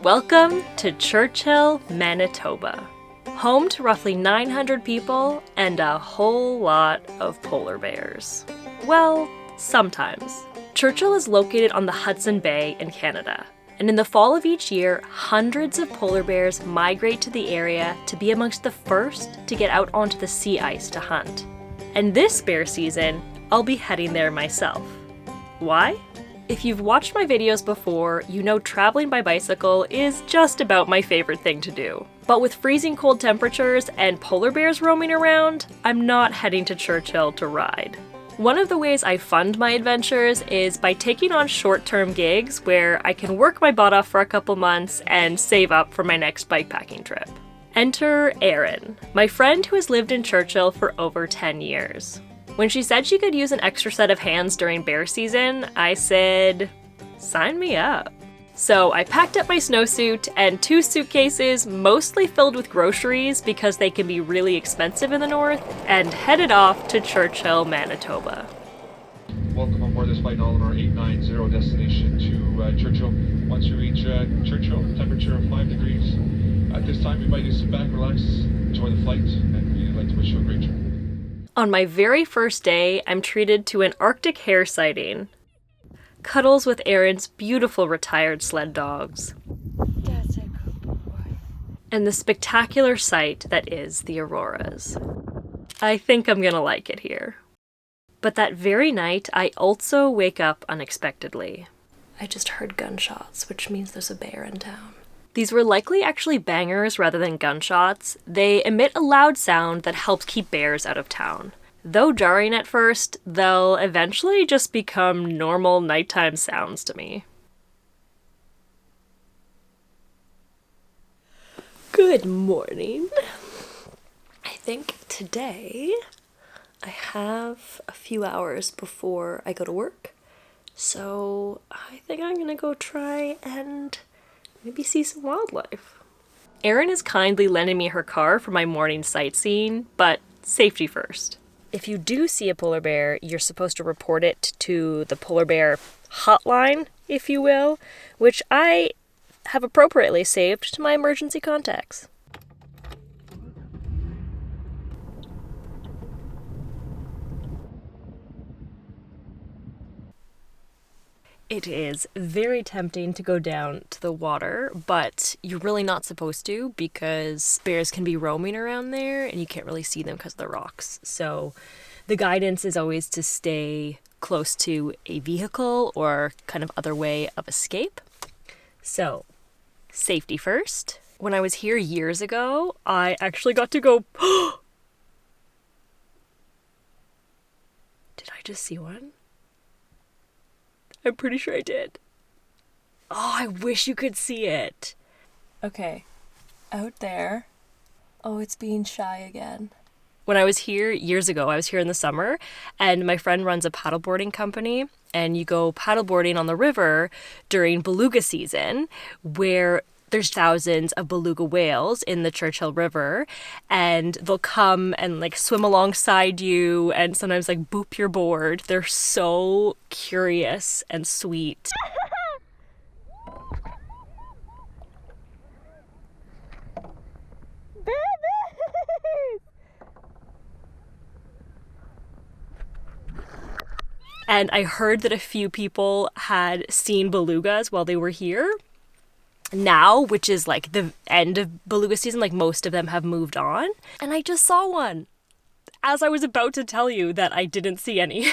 Welcome to Churchill, Manitoba, home to roughly 900 people and a whole lot of polar bears. Well, sometimes. Churchill is located on the Hudson Bay in Canada, and in the fall of each year, hundreds of polar bears migrate to the area to be amongst the first to get out onto the sea ice to hunt. And this bear season, I'll be heading there myself. Why? If you've watched my videos before, you know traveling by bicycle is just about my favorite thing to do. But with freezing cold temperatures and polar bears roaming around, I'm not heading to Churchill to ride. One of the ways I fund my adventures is by taking on short-term gigs where I can work my butt off for a couple months and save up for my next bikepacking trip. Enter Erin, my friend who has lived in Churchill for over 10 years. When she said she could use an extra set of hands during bear season, I said, sign me up. So I packed up my snowsuit and 2 suitcases, mostly filled with groceries because they can be really expensive in the north, and headed off to Churchill, Manitoba. Welcome on board this flight Oliver 890 destination to Churchill. Once you reach Churchill, temperature of 5 degrees. At this time, we invite you to sit back, relax, enjoy the flight, and we'd like to wish you a great trip. On my very first day, I'm treated to an Arctic hare sighting. Cuddles with Erin's beautiful retired sled dogs. That's a good boy. And the spectacular sight that is the auroras. I think I'm gonna like it here. But that very night, I also wake up unexpectedly. I just heard gunshots, which means there's a bear in town. These were likely actually bangers rather than gunshots. They emit a loud sound that helps keep bears out of town. Though jarring at first, they'll eventually just become normal nighttime sounds to me. Good morning. I think today I have a few hours before I go to work, so I think I'm gonna go try and maybe see some wildlife. Erin is kindly lending me her car for my morning sightseeing, but safety first. If you do see a polar bear, you're supposed to report it to the polar bear hotline, if you will, which I have appropriately saved to my emergency contacts. It is very tempting to go down to the water, but you're really not supposed to because bears can be roaming around there and you can't really see them because of the rocks. So the guidance is always to stay close to a vehicle or kind of other way of escape. So safety first. When I was here years ago, I actually got to go, did I just see one? I'm pretty sure I did. Oh, I wish you could see it. Okay, out there. Oh, it's being shy again. When I was here years ago, I was here in the summer, and my friend runs a paddleboarding company, and you go paddleboarding on the river during beluga season, where there's thousands of beluga whales in the Churchill River, and they'll come and like swim alongside you and sometimes like boop your board. They're so curious and sweet. And I heard that a few people had seen belugas while they were here. Now, which is like the end of beluga season, like most of them have moved on. And I just saw one as I was about to tell you that I didn't see any.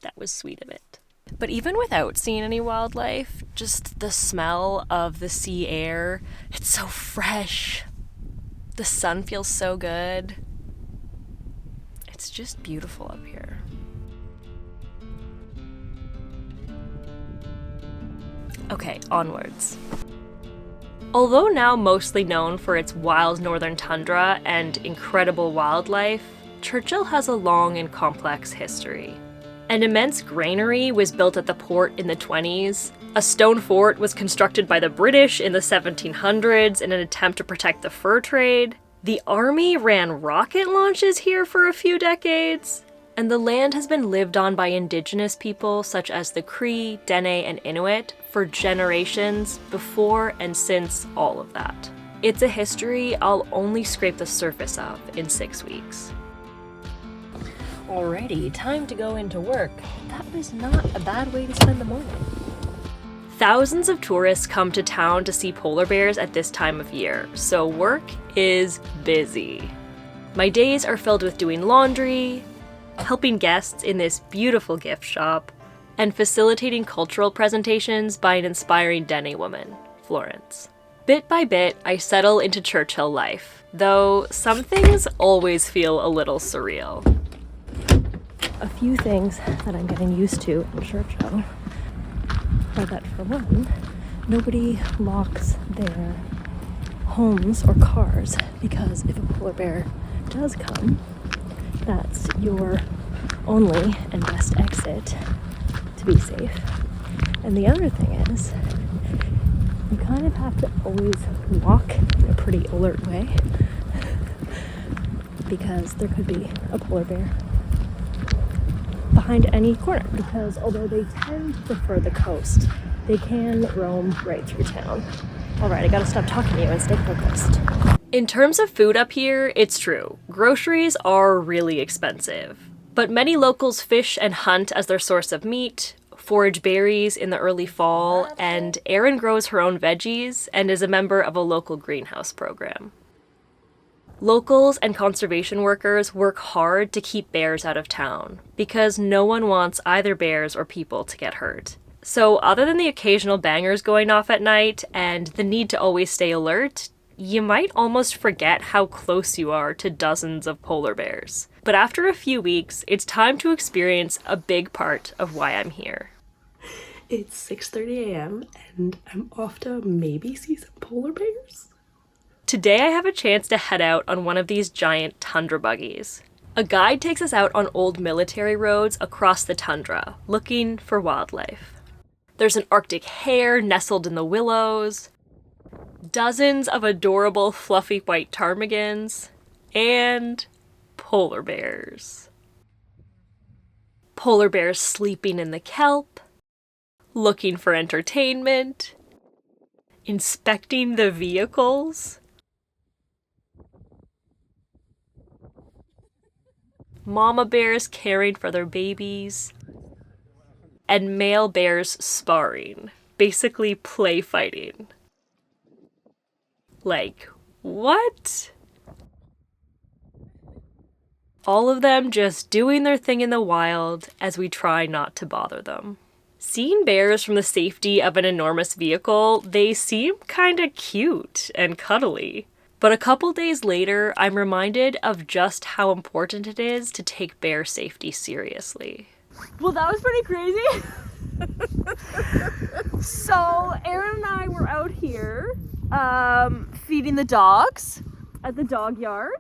That was sweet of it. But even without seeing any wildlife, just the smell of the sea air, it's so fresh. The sun feels so good. It's just beautiful up here. Okay, onwards. Although now mostly known for its wild northern tundra and incredible wildlife, Churchill has a long and complex history. An immense granary was built at the port in the 20s. A stone fort was constructed by the British in the 1700s in an attempt to protect the fur trade. The army ran rocket launches here for a few decades. And the land has been lived on by indigenous people such as the Cree, Dene, and Inuit for generations before and since all of that. It's a history I'll only scrape the surface of in 6 weeks. Alrighty, time to go into work. That was not a bad way to spend the morning. Thousands of tourists come to town to see polar bears at this time of year, so work is busy. My days are filled with doing laundry, helping guests in this beautiful gift shop, and facilitating cultural presentations by an inspiring Dene woman, Florence. Bit by bit, I settle into Churchill life, though some things always feel a little surreal. A few things that I'm getting used to in Churchill are that, for one, nobody locks their homes or cars, because if a polar bear does come, that's your only and best exit to be safe. And the other thing is, you kind of have to always walk in a pretty alert way because there could be a polar bear behind any corner, because although they tend to prefer the coast, they can roam right through town. Alright, I gotta stop talking to you and stay focused. In terms of food up here, it's true. Groceries are really expensive. But many locals fish and hunt as their source of meat, forage berries in the early fall, and Erin grows her own veggies and is a member of a local greenhouse program. Locals and conservation workers work hard to keep bears out of town, because no one wants either bears or people to get hurt. So other than the occasional bangers going off at night and the need to always stay alert, you might almost forget how close you are to dozens of polar bears. But after a few weeks, it's time to experience a big part of why I'm here. It's 6:30 a.m. and I'm off to maybe see some polar bears. Today I have a chance to head out on one of these giant tundra buggies. A guide takes us out on old military roads across the tundra, looking for wildlife. There's an Arctic hare nestled in the willows, dozens of adorable fluffy white ptarmigans, and polar bears. Polar bears sleeping in the kelp, looking for entertainment, inspecting the vehicles, mama bears caring for their babies, and male bears sparring, basically play fighting. Like, what? All of them just doing their thing in the wild as we try not to bother them. Seeing bears from the safety of an enormous vehicle, they seem kinda cute and cuddly. But a couple days later, I'm reminded of just how important it is to take bear safety seriously. Well, that was pretty crazy. So Erin and I were out here feeding the dogs at the dog yard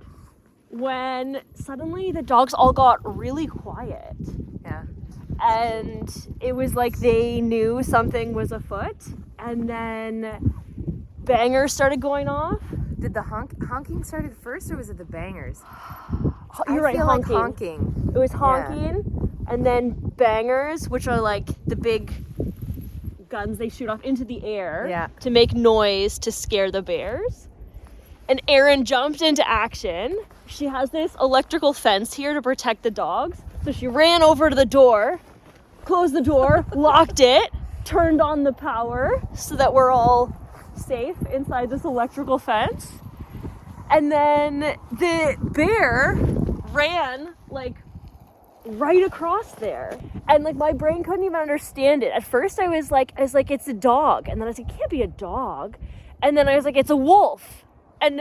when suddenly the dogs all got really quiet. Yeah. And it was like they knew something was afoot, and then bangers started going off. Did the honking started first, or was it the bangers? You're right, I feel honking. like honking. It was honking, and then bangers, which are like the big guns they shoot off into the air to make noise to scare the bears. And Erin jumped into action. She has this electrical fence here to protect the dogs. So she ran over to the door, closed the door, locked it, turned on the power so that we're all safe inside this electrical fence. And then the bear ran like right across there, and like my brain couldn't even understand it. At first I was like it's a dog, and then I was like, it can't be a dog, and then I was like, it's a wolf, and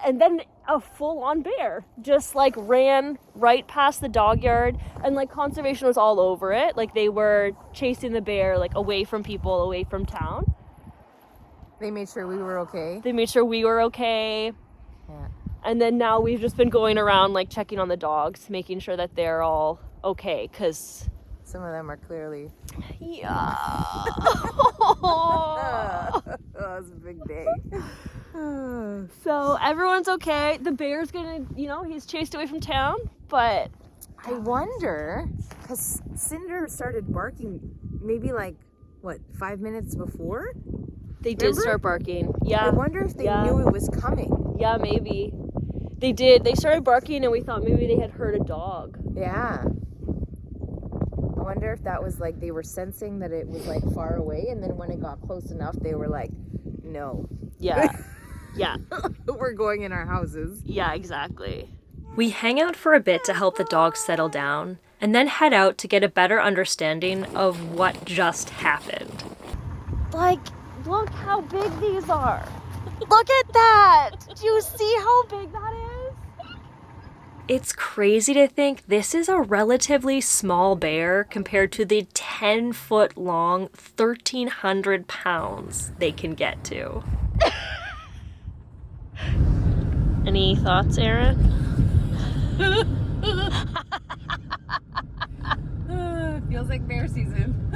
then a full-on bear just like ran right past the dog yard, and like conservation was all over it. Like they were chasing the bear like away from people, away from town. They made sure we were okay. Yeah. And then now we've just been going around like checking on the dogs, making sure that they're all okay, because Some of them are clearly. yeah. That was a big day. So everyone's okay. The bear's gonna, he's chased away from town, but I wonder, because Cinder started barking maybe like what, 5 minutes before? They did start barking. Yeah. I wonder if they knew it was coming. Yeah, maybe. They did. They started barking and we thought maybe they had heard a dog. Yeah. I wonder if that was like they were sensing that it was like far away, and then when it got close enough, they were like, no. Yeah. Yeah. We're going in our houses. Yeah, exactly. We hang out for a bit to help the dogs settle down, and then head out to get a better understanding of what just happened. Like, look how big these are. Look at that! Do you see how big that is? It's crazy to think this is a relatively small bear compared to the 10-foot long, 1,300 pounds they can get to. Any thoughts, Erin? Feels like bear season.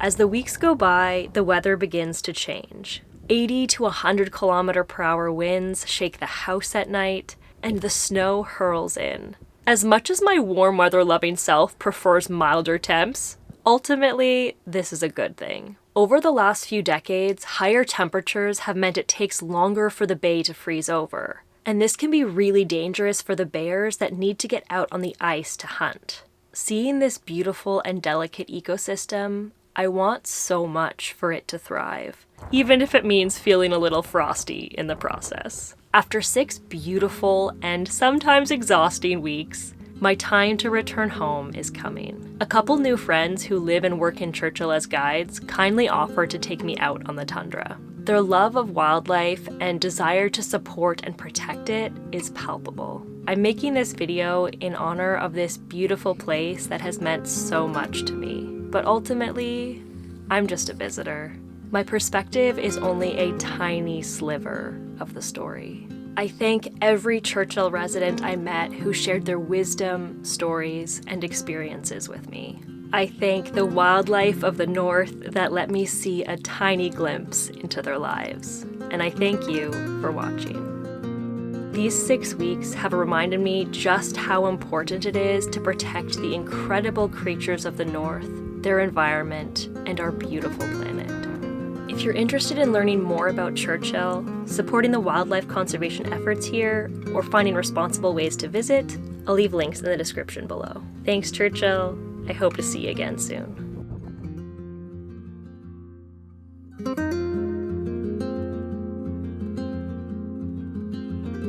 As the weeks go by, the weather begins to change. 80 to 100 km/h winds shake the house at night, and the snow hurls in. As much as my warm weather-loving self prefers milder temps, ultimately, this is a good thing. Over the last few decades, higher temperatures have meant it takes longer for the bay to freeze over, and this can be really dangerous for the bears that need to get out on the ice to hunt. Seeing this beautiful and delicate ecosystem, I want so much for it to thrive, even if it means feeling a little frosty in the process. After 6 beautiful and sometimes exhausting weeks, my time to return home is coming. A couple new friends who live and work in Churchill as guides kindly offered to take me out on the tundra. Their love of wildlife and desire to support and protect it is palpable. I'm making this video in honor of this beautiful place that has meant so much to me. But ultimately, I'm just a visitor. My perspective is only a tiny sliver of the story. I thank every Churchill resident I met who shared their wisdom, stories, and experiences with me. I thank the wildlife of the North that let me see a tiny glimpse into their lives. And I thank you for watching. These 6 weeks have reminded me just how important it is to protect the incredible creatures of the North, their environment, and our beautiful planet. If you're interested in learning more about Churchill, supporting the wildlife conservation efforts here, or finding responsible ways to visit, I'll leave links in the description below. Thanks, Churchill. I hope to see you again soon.